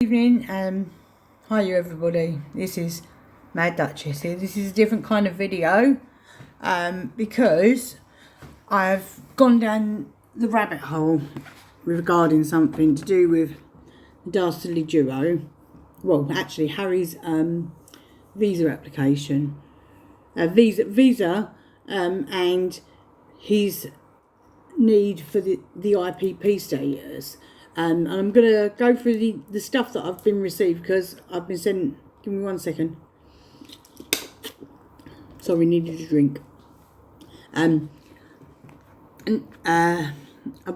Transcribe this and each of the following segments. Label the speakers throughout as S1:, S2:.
S1: Evening, hi everybody. This is Mad Duchess here. This is a different kind of video because I've gone down the rabbit hole regarding something to do with the Dastardly Duo. Well, actually, Harry's visa application, visa, and his need for the IPP status. And I'm going to go through the stuff that I've been received because I've been sent. Give me 1 second. Sorry, needed a drink. I've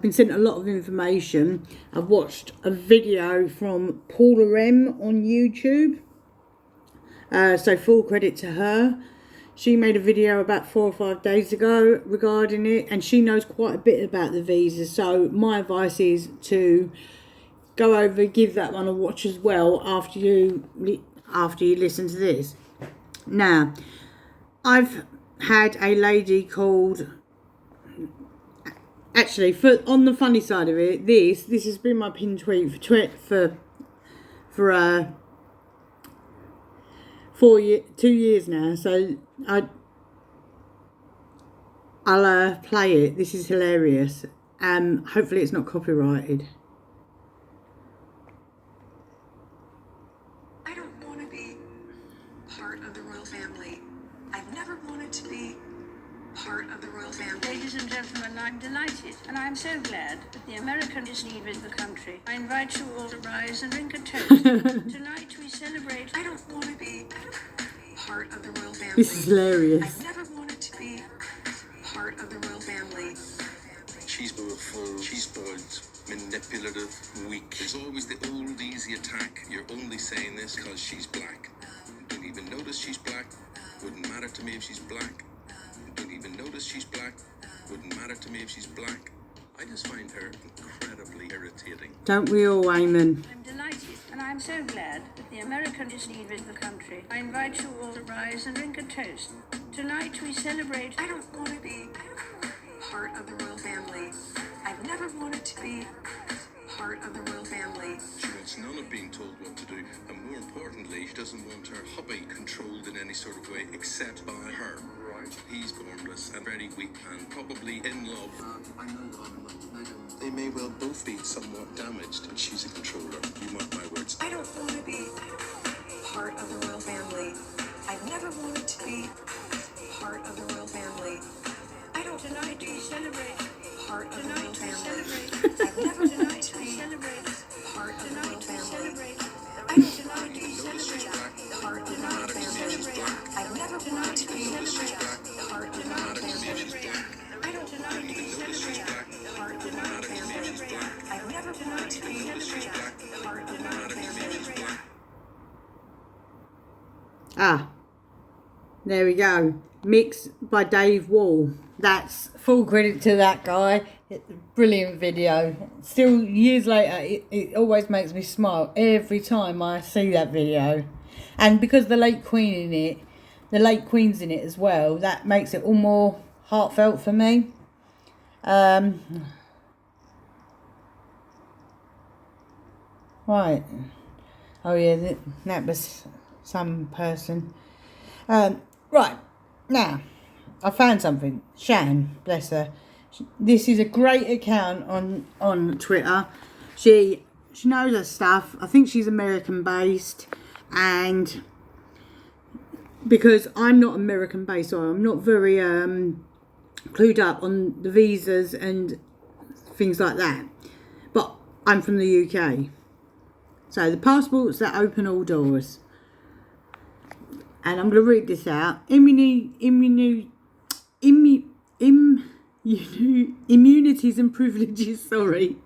S1: been sent a lot of information. I've watched a video from Paula M on YouTube. So full credit to her. She made a video about 4 or 5 days ago regarding it, and she knows quite a bit about the visa. So my advice is to go over, give that one a watch as well after you listen to this. Now, I've had a lady called. Actually, on the funny side of it, this has been my pinned tweet for 2 years now. So I'll play it. This is hilarious. Hopefully it's not copyrighted.
S2: I don't want to be part of the royal family. I've never wanted to be part of the royal family.
S3: Ladies and gentlemen, I'm delighted, and I'm so glad that the American is leaving the country. I invite you all to rise and drink a toast. Tonight we celebrate.
S2: I don't want to be part of the royal family.
S1: This is hilarious.
S2: I've never wanted to be part of the royal family.
S4: She's powerful, she's spoiled, manipulative, weak. There's always the old easy attack. You're only saying this because she's black. Don't even notice she's black. Wouldn't matter to me if she's black. Don't even notice she's black. Wouldn't matter to me if she's black. I just find her incredibly irritating.
S1: Don't we all, Eamon?
S3: I'm delighted, and I'm so glad that the American is leaving the country. I invite you all to rise and drink a toast. Tonight we celebrate.
S2: I don't want to be part of the royal family. I've never wanted to be part of the royal family.
S4: She wants none of being told what to do, and more importantly, she doesn't want her hubby controlled in any sort of way except by her. Right. He's formless and very weak and probably in love. They may well both be somewhat damaged, and she's a controller. You mark my words.
S2: I don't want to be part of the royal family. I've never wanted to be part of the royal family. I don't
S3: Tonight we celebrate.
S2: part of the royal
S3: Tonight we
S2: family.
S3: celebrate.
S2: I've never
S3: Tonight
S2: wanted to
S3: we
S2: be
S3: celebrate.
S2: part of the royal
S3: Tonight we
S2: family.
S3: celebrate.
S2: I don't
S3: Tonight we
S4: Notice she's
S3: celebrate.
S4: black.
S2: part of the
S4: Wouldn't
S2: royal
S4: matter to me if
S2: family.
S4: she's black.
S2: I've never wanted to be
S4: Notice she's black.
S2: part of the
S4: Wouldn't
S2: royal
S4: matter to me if
S2: family.
S4: she's black.
S2: I don't
S3: Tonight we
S4: Notice she's
S3: celebrate.
S4: black.
S2: part of the
S4: Wouldn't
S2: royal
S4: matter to me if she's
S2: family.
S4: black.
S2: I've never wanted to be
S4: Notice she's black.
S2: part of the
S4: Wouldn't
S2: royal
S4: matter to me if
S2: family.
S4: she's black.
S1: There we go. Mixed by Dave Wall. That's full credit to that guy. Brilliant video. Still, years later, it always makes me smile every time I see that video. And because the late Queen's in it as well, that makes it all more heartfelt for me. Right. Oh yeah, that was some person. Right, now, I found something. Shan, bless her. This is a great account on Twitter. She knows her stuff. I think she's American based, and because I'm not American based, so I'm not very clued up on the visas and things like that. But I'm from the UK, so the passports that open all doors. And I'm going to read this out. Immunities and privileges, sorry.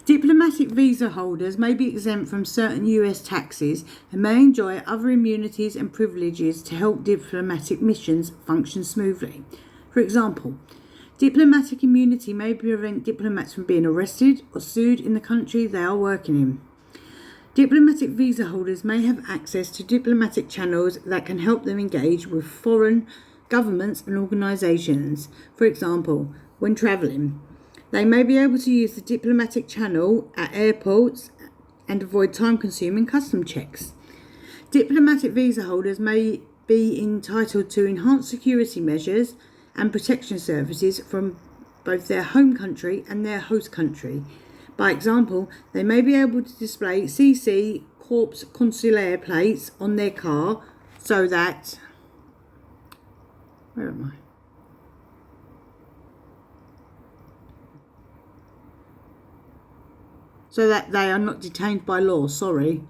S1: Diplomatic visa holders may be exempt from certain US taxes and may enjoy other immunities and privileges to help diplomatic missions function smoothly. For example, diplomatic immunity may prevent diplomats from being arrested or sued in the country they are working in. Diplomatic visa holders may have access to diplomatic channels that can help them engage with foreign governments and organisations. For example, when travelling, they may be able to use the diplomatic channel at airports and avoid time-consuming custom checks. Diplomatic visa holders may be entitled to enhanced security measures and protection services from both their home country and their host country. By example, they may be able to display CC Corps Consulaire plates on their car so that... Where am I? So that they are not detained by law. Sorry.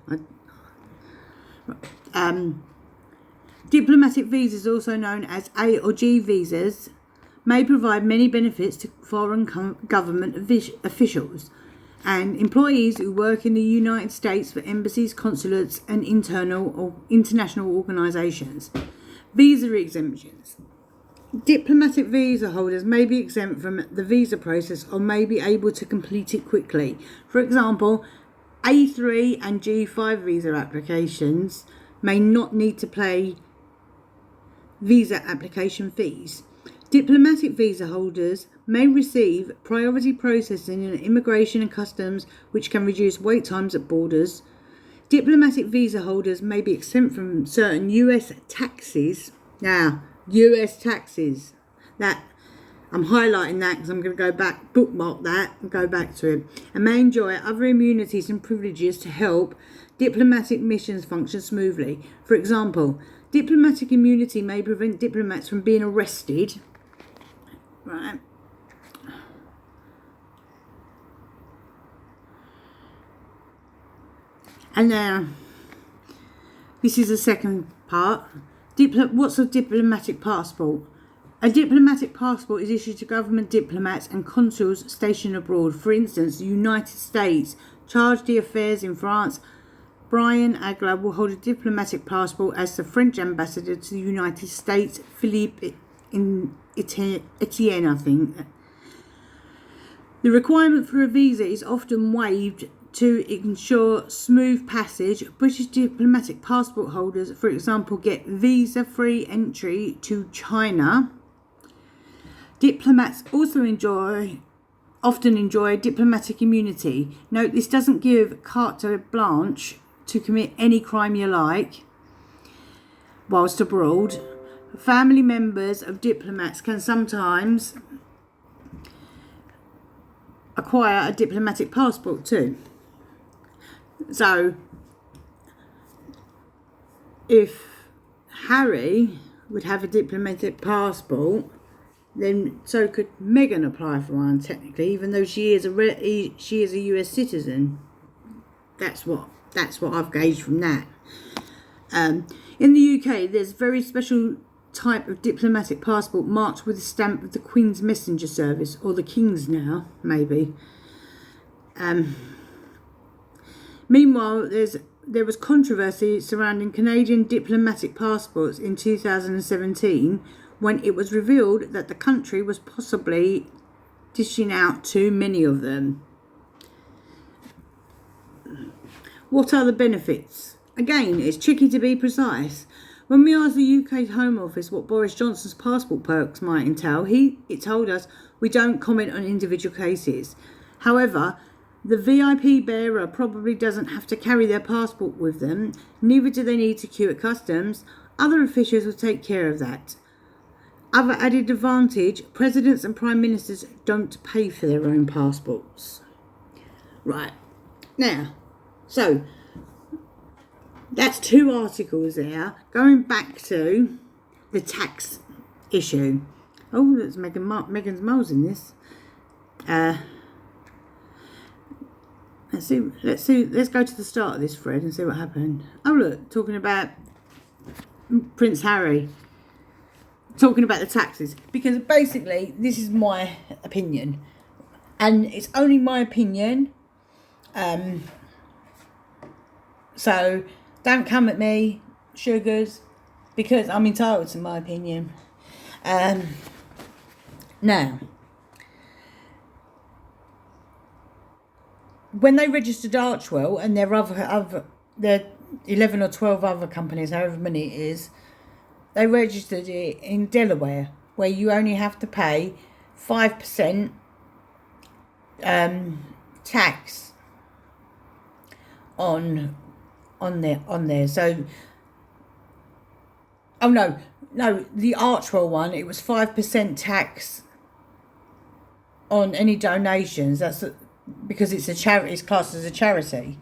S1: Diplomatic visas, also known as A or G visas, may provide many benefits to foreign government officials and employees who work in the United States for embassies, consulates, and international organisations. Visa exemptions. Diplomatic visa holders may be exempt from the visa process or may be able to complete it quickly. For example, A3 and G5 visa applications may not need to pay visa application fees. Diplomatic visa holders may receive priority processing in immigration and customs, which can reduce wait times at borders. Diplomatic visa holders may be exempt from certain US taxes. Now, US taxes. That I'm highlighting that because I'm going to go back, bookmark that and go back to it. And may enjoy other immunities and privileges to help diplomatic missions function smoothly. For example, diplomatic immunity may prevent diplomats from being arrested. Right. And now, this is the second part. What's a diplomatic passport? A diplomatic passport is issued to government diplomats and consuls stationed abroad. For instance, the United States Charge d'Affaires in France, Brian Agla, will hold a diplomatic passport as the French ambassador to the United States, Philippe Etienne, I think. The requirement for a visa is often waived to ensure smooth passage. British diplomatic passport holders, for example, get visa-free entry to China. Diplomats also often enjoy diplomatic immunity. Note, this doesn't give carte blanche to commit any crime you like whilst abroad. Family members of diplomats can sometimes acquire a diplomatic passport too. So, if Harry would have a diplomatic passport, then so could Meghan apply for one technically, even though she is a US citizen. That's what I've gauged from that. In the UK, there's a very special type of diplomatic passport marked with a stamp of the Queen's Messenger Service, or the King's now, maybe. Meanwhile, there was controversy surrounding Canadian diplomatic passports in 2017 when it was revealed that the country was possibly dishing out too many of them. What are the benefits? Again, it's tricky to be precise. When we asked the UK Home Office what Boris Johnson's passport perks might entail, it told us we don't comment on individual cases. However, the VIP bearer probably doesn't have to carry their passport with them, neither do they need to queue at customs. Other officials will take care of that. Other added advantage, presidents and prime ministers don't pay for their own passports. Right, now, so that's two articles there. Going back to the tax issue. Oh, there's Meghan's Moles in this. Let's go to the start of this thread and see what happened. Oh look, talking about Prince Harry. Talking about the taxes. Because basically, this is my opinion. And it's only my opinion. So, don't come at me, sugars, because I'm entitled to my opinion. Now, when they registered Archwell and their 11 or 12 other companies, however many it is, they registered it in Delaware, where you only have to pay 5% tax on there. So, oh no, the Archwell one, it was 5% tax on any donations. That's because it's a charity. It's classed as a charity.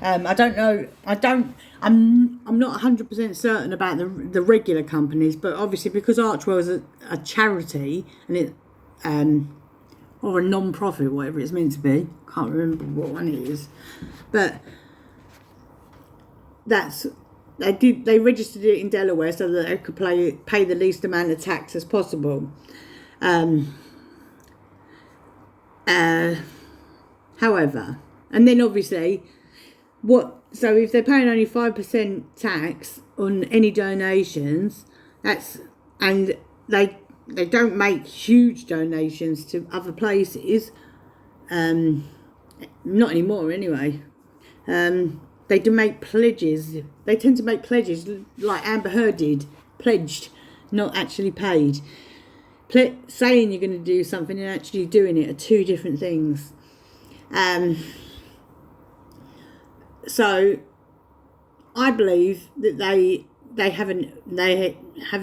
S1: I don't know. I'm not 100% certain about the regular companies, but obviously because Archwell is a charity and it or a non-profit, whatever it's meant to be. Can't remember what one it is, but they registered it in Delaware so that they could pay the least amount of tax as possible. However, and then obviously, so if they're paying only 5% tax on any donations, and they don't make huge donations to other places, not anymore anyway. They do make pledges. They tend to make pledges like Amber Heard did, pledged, not actually paid. Saying you're going to do something and actually doing it are two different things. So I believe that they have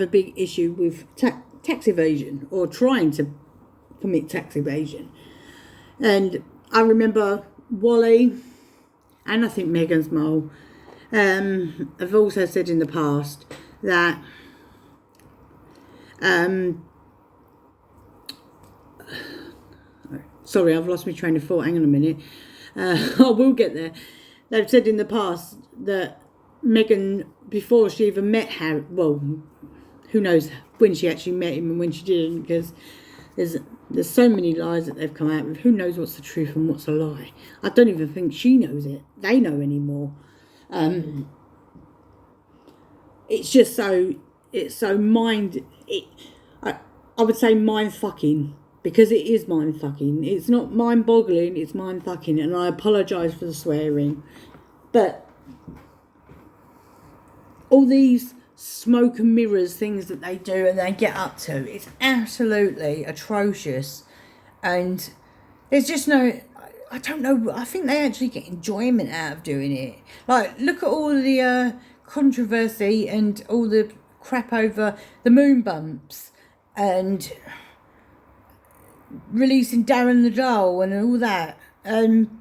S1: a big issue with tax evasion, or trying to commit tax evasion. And I remember Wally, and I think Meghan's mole, have also said in the past that sorry, I've lost my train of thought. Hang on a minute. I will get there. They've said in the past that Meghan, before she even met Harry, well, who knows when she actually met him and when she didn't, because there's so many lies that they've come out with. Who knows what's the truth and what's a lie? I don't even think she knows it. They know anymore. It's just so I would say mind fucking, because it is mind fucking. It's not mind boggling, it's mind fucking, and I apologise for the swearing. But all these smoke and mirrors things that they do and they get up to, it's absolutely atrocious. And there's just no, I don't know, I think they actually get enjoyment out of doing it. Like, look at all the controversy and all the crap over the moon bumps and releasing Darren the Doll and all that, and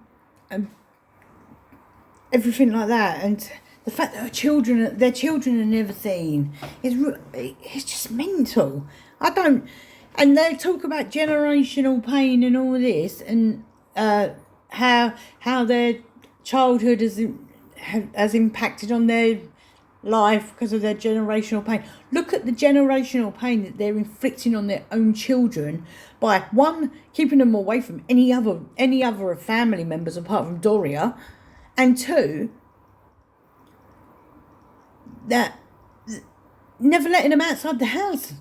S1: everything like that, and the fact that their children are never seen, it's just mental. And they talk about generational pain and all this, and how their childhood has impacted on their life because of their generational pain. Look at the generational pain that they're inflicting on their own children by, one, keeping them away from any other family members apart from Doria, and two, that never letting them outside the house.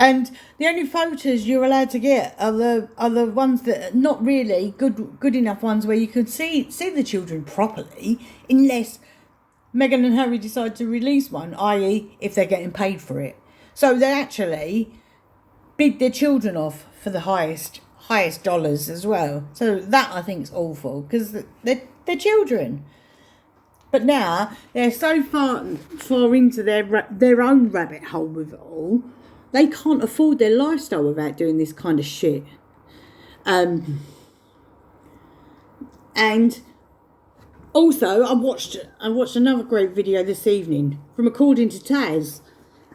S1: And the only photos you're allowed to get are the ones that are not really good enough ones where you can see the children properly, unless Meghan and Harry decide to release one, i.e. if they're getting paid for it. So they actually bid their children off for the highest dollars as well. So that, I think, is awful, because they're children. But now they're so far into their own rabbit hole with it all, they can't afford their lifestyle without doing this kind of shit. And also, I watched another great video this evening from According to Taz,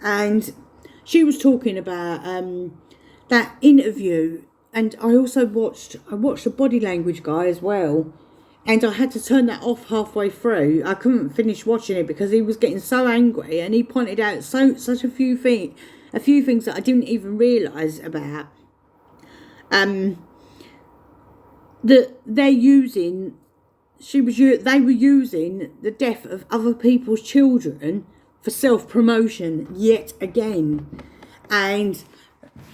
S1: and she was talking about that interview, and I also watched a body language guy as well, and I had to turn that off halfway through. I couldn't finish watching it because he was getting so angry, and he pointed out such a few things that I didn't even realise about. That they're using. They were using the death of other people's children for self-promotion yet again. And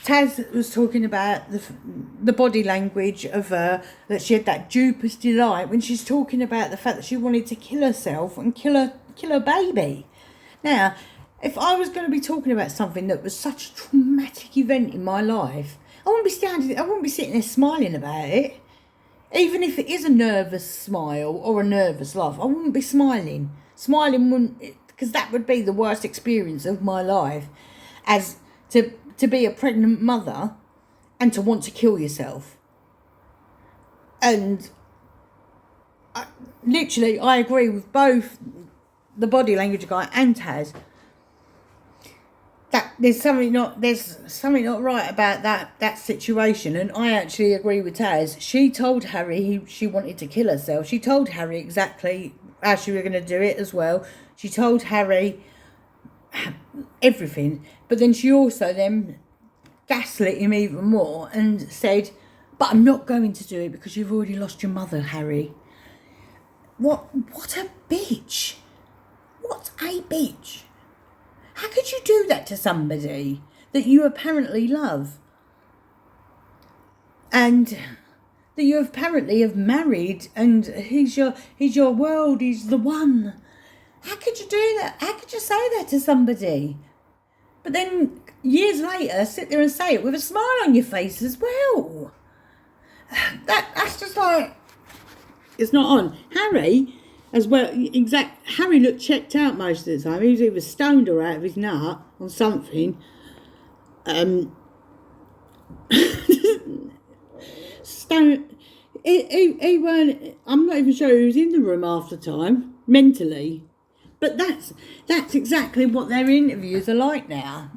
S1: Taz was talking about the body language of her, that she had that duper's delight when she's talking about the fact that she wanted to kill herself and kill her baby. Now, if I was going to be talking about something that was such a traumatic event in my life, I wouldn't be sitting there smiling about it. Even if it is a nervous smile or a nervous laugh, I wouldn't be smiling. Smiling wouldn't, because that would be the worst experience of my life, as to be a pregnant mother and to want to kill yourself. And literally, I agree with both the body language guy and Taz. That there's something not right about that situation, and I actually agree with Taz. She told Harry she wanted to kill herself. She told Harry exactly how she was going to do it as well. She told Harry everything, but then she also then gaslit him even more and said, "But I'm not going to do it because you've already lost your mother, Harry." What a bitch! What a bitch! How could you do that to somebody that you apparently love? And that you apparently have married, and he's your world, he's the one. How could you do that? How could you say that to somebody? But then years later, sit there and say it with a smile on your face as well. That's just like, it's not on. Harry, as well, Harry looked checked out most of the time. He was either stoned or out of his nut on something. Stoned. He weren't. I'm not even sure he was in the room half the time mentally. But that's exactly what their interviews are like now.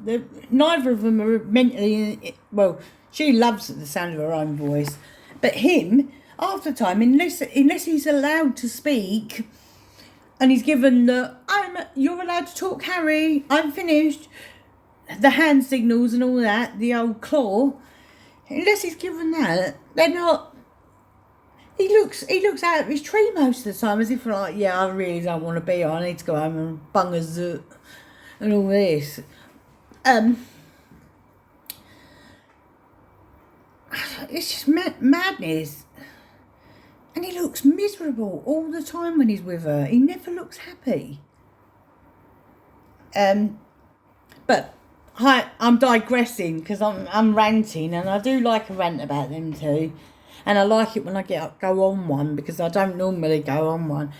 S1: Neither of them are mentally. Well, she loves the sound of her own voice, but him, half the time, unless he's allowed to speak, and he's given you're allowed to talk, Harry, I'm finished, the hand signals and all that, the old claw, unless he's given that, they're not. He looks out of his tree most of the time, as if like, yeah, I really don't want to be here. I need to go home and bung a zoot and all this. It's just madness. And he looks miserable all the time when he's with her. He never looks happy. But I'm digressing because I'm ranting, and I do like a rant about them too. And I like it when I go on one, because I don't normally go on one.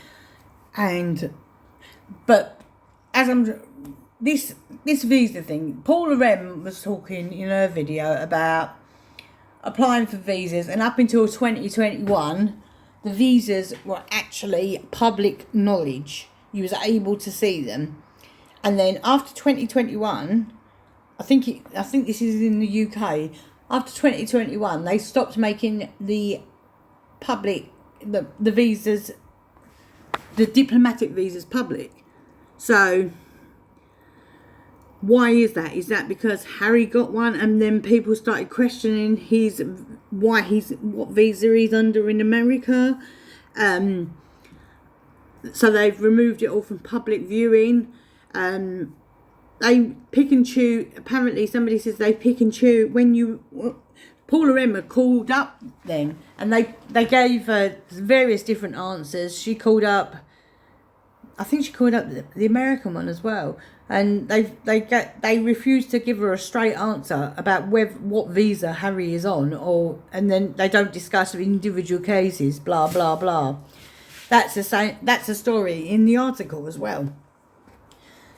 S1: But as this visa thing, Paula Rem was talking in her video about applying for visas, and up until 2021, the visas were actually public knowledge. You was able to see them, and then after 2021, I think this is in the UK. After 2021, they stopped making the visas, the diplomatic visas public. So why is that? Is that because Harry got one and then people started questioning what visa he's under in America? So they've removed it all from public viewing. They pick and choose. Apparently, somebody says they pick and choose Paula Emma called up then, and they gave her various different answers. She called up, I think she called up the American one as well, and they refused to give her a straight answer about what visa Harry is on, and then they don't discuss individual cases. Blah blah blah. That's the same. That's a story in the article as well.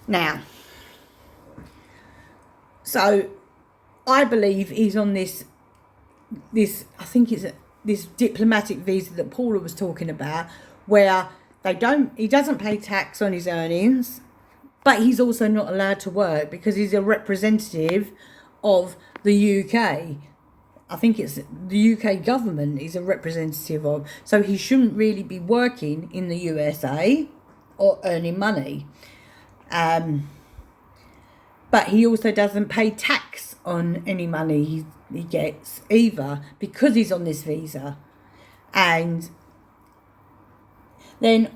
S1: Now. So, I believe he's on this. I think it's this diplomatic visa that Paula was talking about, where he doesn't pay tax on his earnings, but he's also not allowed to work because he's a representative of the UK. I think it's the UK government he's a representative of, so he shouldn't really be working in the USA or earning money. But he also doesn't pay tax on any money he gets either, because he's on this visa. And then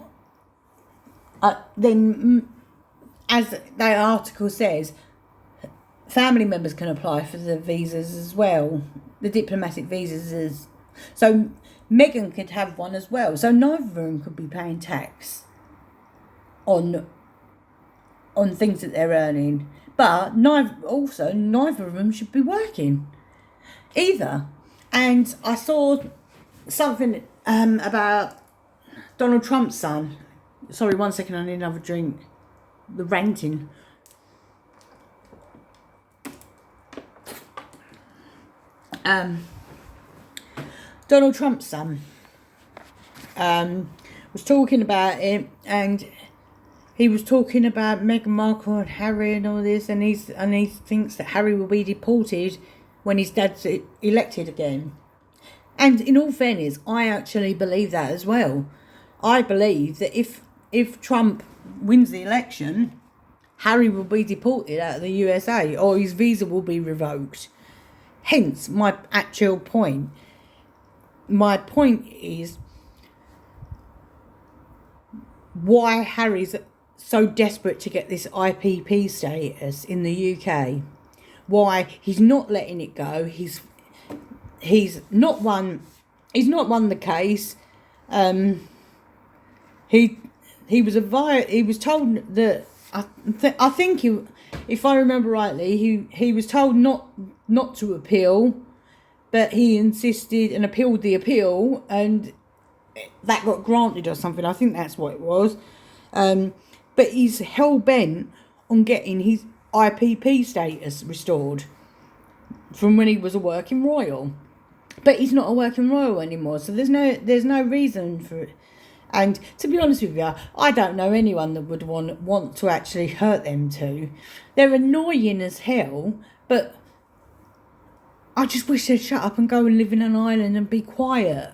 S1: as the article says, family members can apply for the visas as well, the diplomatic visas. So Meghan could have one as well. So neither of them could be paying tax on things that they're earning. But neither of them should be working either. And I saw something about Donald Trump's son. Sorry, 1 second, I need another drink. The ranting. Donald Trump's son was talking about it, and he was talking about Meghan Markle and Harry and all this, and he thinks that Harry will be deported when his dad's elected again. And in all fairness, I actually believe that as well. I believe that if Trump wins the election, Harry will be deported out of the USA, or his visa will be revoked. Hence, my actual point. My point is why Harry's so desperate to get this IPP status in the UK. Why he's not letting it go. He's not won the case. He was told that I think if I remember rightly, he was told not to appeal, but he insisted and appealed the appeal, and that got granted or something. I think that's what it was. But he's hell bent on getting his IPP status restored from when he was a working royal. But he's not a working royal anymore, so there's no reason for it. And to be honest with you, I don't know anyone that would want to actually hurt them too. They're annoying as hell, but I just wish they'd shut up and go and live in an island and be quiet.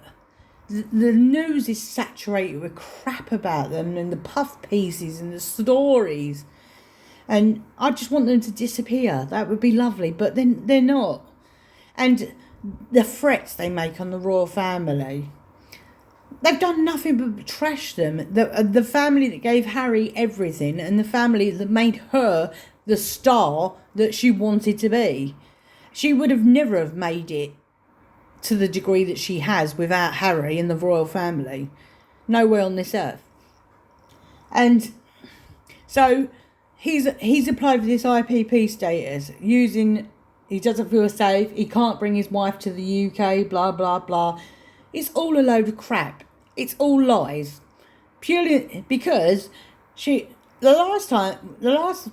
S1: The news is saturated with crap about them, and the puff pieces and the stories. And I just want them to disappear. That would be lovely, but then they're not. And the threats they make on the royal family, they've done nothing but trash them. The family that gave Harry everything, and the family that made her the star that she wanted to be. She would have never have made it to the degree that she has without Harry and the royal family. Nowhere on this earth. And so he's applied for this IPP status using, he doesn't feel safe, he can't bring his wife to the UK, blah, blah, blah. It's all a load of crap. It's all lies. Purely because the last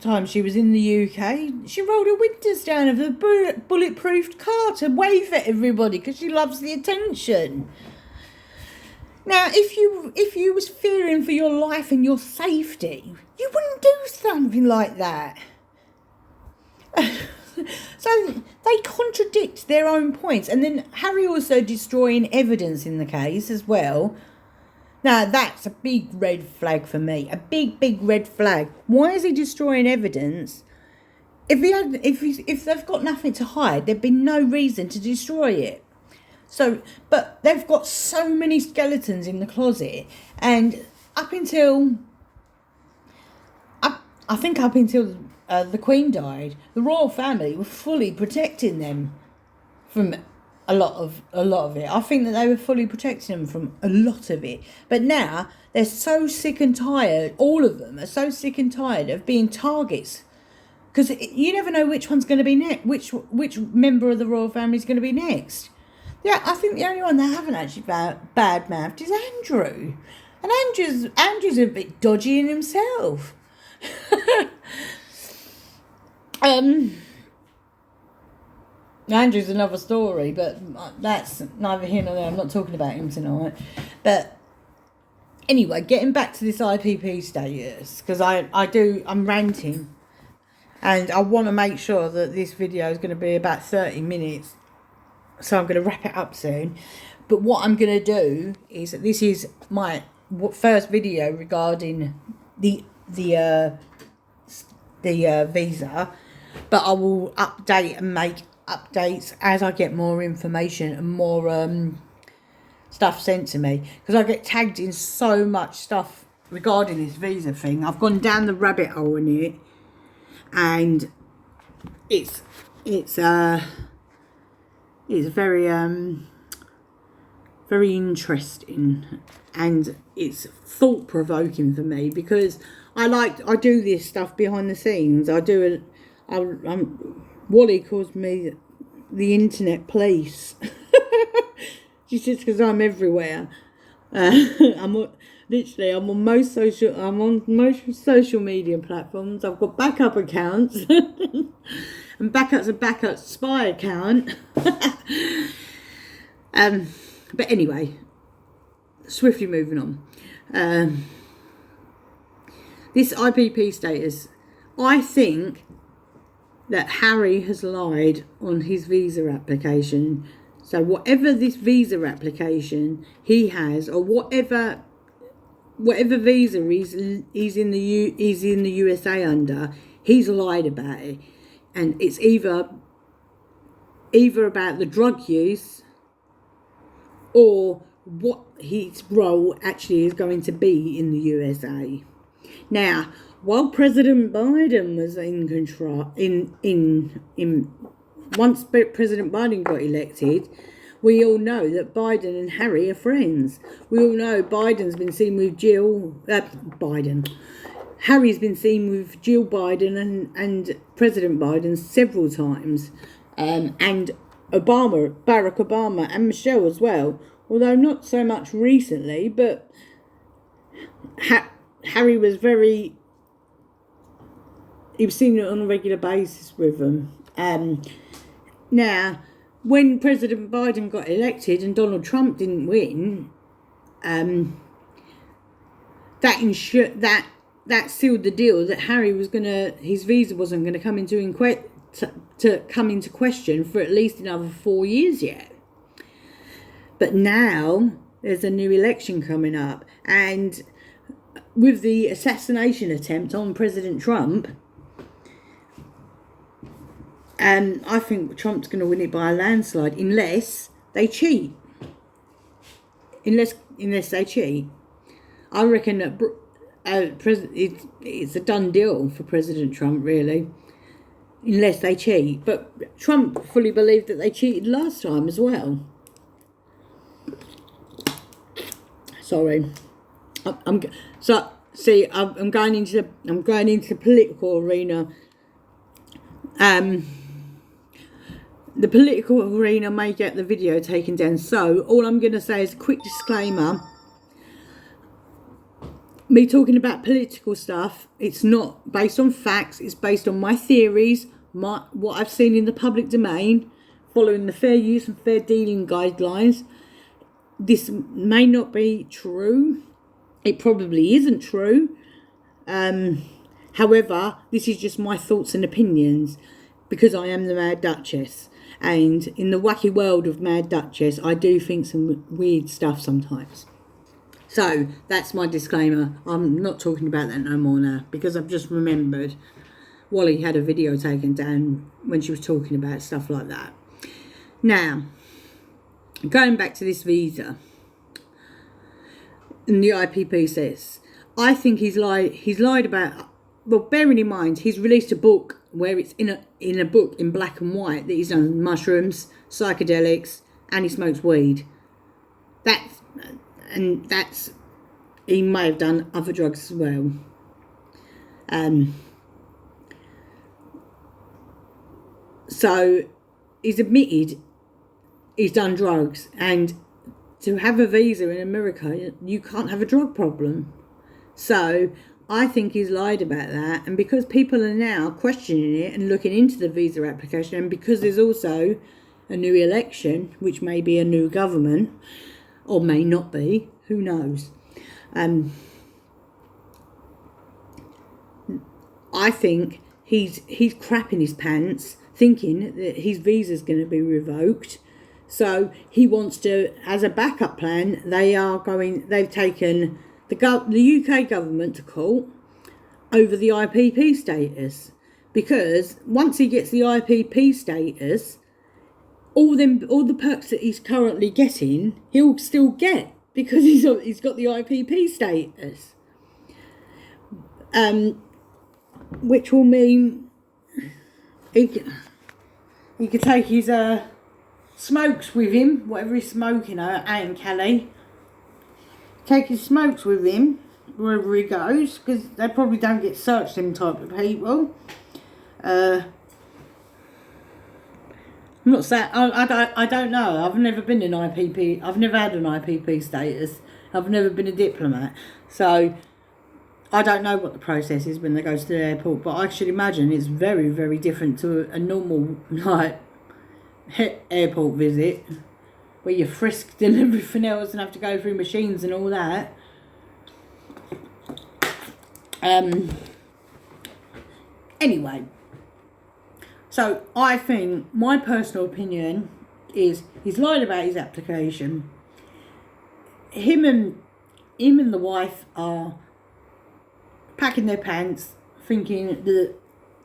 S1: time she was in the UK, she rolled her windows down of a bulletproofed car to wave at everybody because she loves the attention. Now, if you was fearing for your life and your safety, you wouldn't do something like that. So they contradict their own points. And then Harry also destroying evidence in the case as well. Now, that's a big red flag for me. A big, big red flag. Why is he destroying evidence? If they've got nothing to hide, there'd be no reason to destroy it. So, but they've got so many skeletons in the closet, and up until the Queen died, the royal family were fully protecting them from a lot of it. I think that they were fully protecting them from a lot of it. But now they're so sick and tired. All of them are so sick and tired of being targets, because you never know which one's going to be next. Which member of the royal family is going to be next. Yeah, I think the only one they haven't actually bad-mouthed is Andrew. And Andrew's a bit dodgy in himself. Andrew's another story, but that's neither here nor there. I'm not talking about him tonight. But anyway, getting back to this IPP status, because I'm ranting, and I want to make sure that this video is going to be about 30 minutes. So I'm going to wrap it up soon. But what I'm going to do is, this is my first video regarding the visa, but I will update and make updates as I get more information and more stuff sent to me, because I get tagged in so much stuff regarding this visa thing. I've gone down the rabbit hole in it, and it's very very interesting, and it's thought-provoking for me, because I do this stuff behind the scenes. Wally calls me the internet police. She says because I'm everywhere. I'm on most social media platforms. I've got backup accounts and backup spy account. But anyway, swiftly moving on. This IPP status, I think that Harry has lied on his visa application. So whatever this visa application he has, or whatever visa he's in the USA under, he's lied about it, and it's either about the drug use or what his role actually is going to be in the USA. Now, while President Biden was in control, once President Biden got elected, we all know that Biden and Harry are friends. We all know Biden's been seen with Harry's been seen with Jill Biden and President Biden several times, and Barack Obama and Michelle as well. Although not so much recently, but Harry was he was seen on a regular basis with them. Now, when President Biden got elected and Donald Trump didn't win, that sealed the deal that Harry was his visa wasn't gonna come into question for at least another 4 years yet. But now there's a new election coming up, and with the assassination attempt on President Trump, I think Trump's going to win it by a landslide unless they cheat. Unless they cheat, I reckon that it's a done deal for President Trump, really. Unless they cheat, but Trump fully believed that they cheated last time as well. Sorry, I'm going into the political arena. The political arena may get the video taken down, so all I'm going to say is a quick disclaimer. Me talking about political stuff, it's not based on facts, it's based on my theories, what I've seen in the public domain, following the fair use and fair dealing guidelines. This may not be true. It probably isn't true. However, this is just my thoughts and opinions, because I am the Mad Duchess. And in the wacky world of Mad Duchess, I do think some weird stuff sometimes. So, that's my disclaimer. I'm not talking about that no more now, because I've just remembered Wally had a video taken down when she was talking about stuff like that. Now, going back to this visa, and the IPP says, I think he's lied about. Well, bearing in mind, he's released a book where it's in a book in black and white that he's done mushrooms, psychedelics, and he smokes weed. He may have done other drugs as well. So he's admitted he's done drugs, and to have a visa in America, you can't have a drug problem. So I think he's lied about that, and because people are now questioning it and looking into the visa application, and because there's also a new election, which may be a new government, or may not be, who knows. I think he's crapping his pants, thinking that his visa's going to be revoked. So he wants to, as a backup plan, they've taken the UK government to court over the IPP status, because once he gets the IPP status, all the perks that he's currently getting, he'll still get, because he's got the IPP status, which will mean he could take his smokes with him, whatever he's smoking at Kelly. Take his smokes with him wherever he goes, because they probably don't get searched, them type of people. I'm not saying, I don't know. I've never been an IPP. I've never had an IPP status. I've never been a diplomat. So I don't know what the process is when they go to the airport. But I should imagine it's very, very different to a normal, like, airport visit where you're frisked and everything else and have to go through machines and all that. Anyway, so I think my personal opinion is he's lied about his application. Him and the wife are packing their pants, thinking that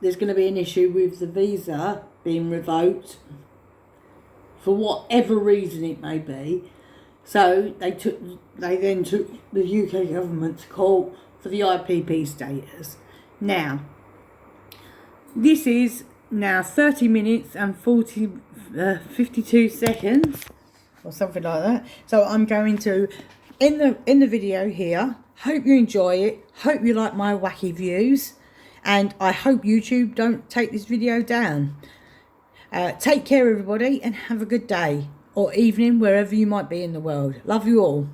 S1: there's going to be an issue with the visa being revoked for whatever reason it may be. So they then took the UK government to court for the IPP status. Now, this is now 30 minutes and 52 seconds or something like that. So I'm going to in the video here. Hope you enjoy it. Hope you like my wacky views, and I hope YouTube don't take this video down. Take care everybody, and have a good day or evening wherever you might be in the world. Love you all.